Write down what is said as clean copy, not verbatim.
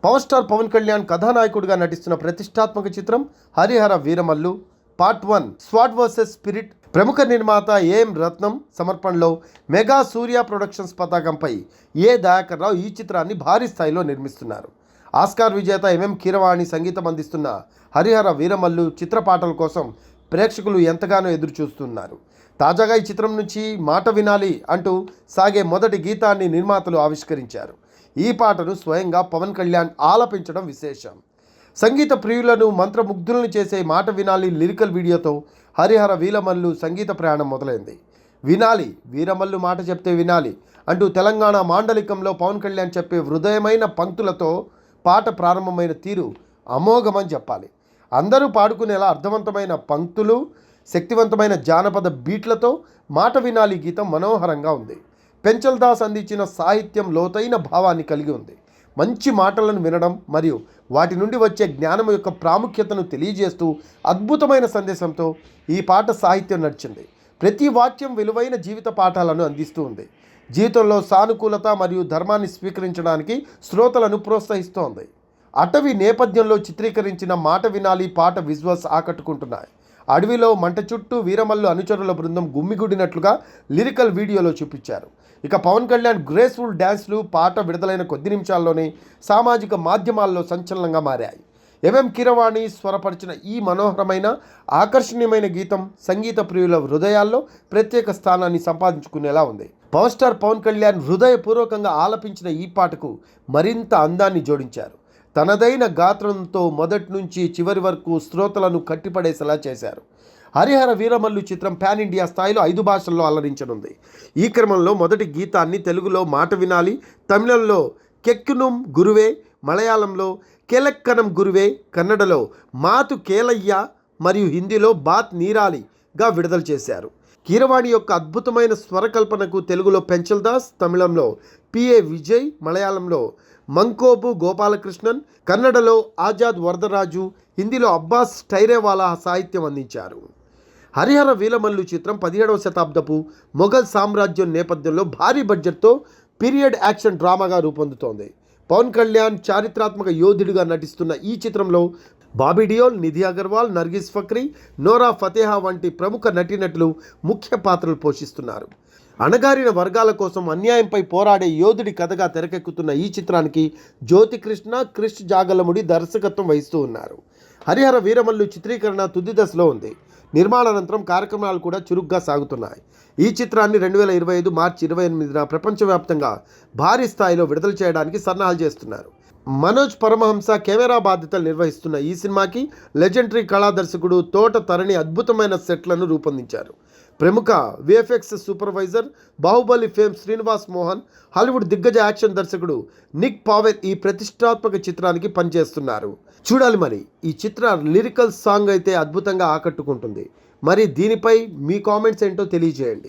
Power star Pawan Kalyan కథానాయకుడిగా నటిస్తున్న ప్రతిష్టాత్మక చిత్రం Harihara Veeramallu part 1 swat versus spirit ప్రముఖ నిర్మాత ఏఎం రత్నం సమర్పణలో మెగా సూర్య ప్రొడక్షన్స్ పతాకంపై ఏ దయాకర్ రావు ఈ చిత్రాన్ని భారీ స్థాయిలో నిర్మిస్తున్నారు. ఆస్కార్ విజేత ఎంఎం కీరవాణి సంగీతం అందిస్తున్న హరిహర వీరమల్లు చిత్రపాటల కోసం ప్రేక్షకులు ఎంతగానో ఎదురు చూస్తున్నారు. తాజాగా ఈ చిత్రం నుంచి మాట వినాలి అంటూ సాగే మొదటి గీతాన్ని నిర్మాతలు ఆవిష్కరించారు. ఈ పాటను స్వయంగా పవన్ కళ్యాణ్ ఆలపించడం విశేషం. సంగీత ప్రియులను మంత్రముగ్ధులను చేసే మాట వినాలి లిరికల్ వీడియోతో హరిహర వీరమల్లు సంగీత ప్రయాణం మొదలైంది. వినాలి వీరమల్లు మాట చెప్తే వినాలి అంటూ తెలంగాణ మాండలికంలో పవన్ కళ్యాణ్ చెప్పే హృదయమైన పంక్తులతో పాట ప్రారంభమైన తీరు అమోఘమని చెప్పాలి. అందరూ పాడుకునేలా అర్థవంతమైన పంక్తులు, శక్తివంతమైన జానపద బీట్లతో మాట వినాలి గీతం మనోహరంగా ఉంది. పెంచల్ దాస్ అందించిన సాహిత్యం లోతైన భావాన్ని కలిగి ఉంది. మంచి మాటలను వినడం మరియు వాటి నుండి వచ్చే జ్ఞానం యొక్క ప్రాముఖ్యతను తెలియజేస్తూ అద్భుతమైన సందేశంతో ఈ పాట సాహిత్యం నడిచింది. ప్రతి వాక్యం విలువైన జీవిత పాఠాలను అందిస్తూ ఉంది. జీవితంలో సానుకూలత మరియు ధర్మాన్ని స్వీకరించడానికి శ్రోతలను ప్రోత్సహిస్తోంది. అటవీ నేపథ్యంలో చిత్రీకరించిన మాట వినాలి పాట విజువల్స్ ఆకట్టుకుంటున్నాయి. అడవిలో మంట చుట్టూ వీరమల్లు అనుచరుల బృందం గుమ్మిగూడినట్లుగా లిరికల్ వీడియోలో చూపించారు. ఇక పవన్ కళ్యాణ్ గ్రేస్ఫుల్ డ్యాన్స్లు పాట విడుదలైన కొద్ది నిమిషాల్లోనే సామాజిక మాధ్యమాల్లో సంచలనంగా మారాయి. ఎంఎం కీరవాణి స్వరపరిచిన ఈ మనోహరమైన ఆకర్షణీయమైన గీతం సంగీత ప్రియుల హృదయాల్లో ప్రత్యేక స్థానాన్ని సంపాదించుకునేలా ఉంది. పవర్ స్టార్ పవన్ కళ్యాణ్ హృదయపూర్వకంగా ఆలపించిన ఈ పాటకు మరింత అందాన్ని జోడించారు. తనదైన గాత్రంతో మొదటి నుంచి చివరి వరకు శ్రోతలను కట్టిపడేసేలా చేశారు. హరిహర వీరమల్లు చిత్రం పాన్ ఇండియా స్థాయిలో 5 భాషల్లో అలరించనుంది. ఈ క్రమంలో మొదటి గీతాన్ని తెలుగులో మాట వినాలి, తమిళంలో కెక్కునుం గురువే, మలయాళంలో కెలక్కనం గురువే, కన్నడలో మాతు కేలయ్య మరియు హిందీలో బాత్ నీరాలిగా విడుదల చేశారు. కీరవాణి యొక్క అద్భుతమైన స్వరకల్పనకు తెలుగులో పెంచల్ దాస్, తమిళంలో పిఏ విజయ్, మలయాళంలో మంకోబు గోపాలకృష్ణన్, కన్నడలో ఆజాద్ వరదరాజు, హిందీలో అబ్బాస్ టైరేవాలా సాహిత్యం అందించారు. హరిహర వీరమల్లు చిత్రం 17వ శతాబ్దపు మొఘల్ సామ్రాజ్యం నేపథ్యంలో భారీ బడ్జెట్తో పీరియడ్ యాక్షన్ డ్రామాగా రూపొందుతోంది. పవన్ కళ్యాణ్ చారిత్రాత్మక యోధుడిగా నటిస్తున్న ఈ చిత్రంలో బాబీ డియోల్, నిధి అగర్వాల్, నర్గిస్ ఫక్రీ, నోరా ఫతేహా వంటి ప్రముఖ నటీనటులు ముఖ్య పాత్రలు పోషిస్తున్నారు. అణగారిన వర్గాల కోసం అన్యాయంపై పోరాడే యోధుడి కథగా తెరకెక్కుతున్న ఈ చిత్రానికి జ్యోతికృష్ణ, క్రిష్ జాగలముడి దర్శకత్వం వహిస్తూ ఉన్నారు. హరిహర వీరమల్లు చిత్రీకరణ తుది దశలో ఉంది. నిర్మాణానంతరం కార్యక్రమాలు కూడా చురుగ్గా సాగుతున్నాయి. ఈ చిత్రాన్ని 2025 మార్చి 28న ప్రపంచవ్యాప్తంగా భారీ స్థాయిలో విడుదల చేయడానికి సన్నాహాలు చేస్తున్నారు. మనోజ్ పరమహంస కెమెరా బాధ్యతలు నిర్వహిస్తున్న ఈ సినిమాకి లెజెండరీ కళా దర్శకుడు తోట తరణి అద్భుతమైన సెట్లను రూపొందించారు. ప్రముఖ VFX supervisor Baahubali fame Srinivas Mohan, Hollywood దిగ్గజ యాక్షన్ దర్శకుడు నిక్ పావెల్ ఈ ప్రతిష్టాత్మక చిత్రానికి పనిచేస్తున్నారు. చూడాలి మరి ఈ చిత్ర లిరికల్ సాంగ్ అయితే అద్భుతంగా ఆకట్టుకుంటుంది. మరి దీనిపై మీ కామెంట్స్ ఏంటో తెలియజేయండి.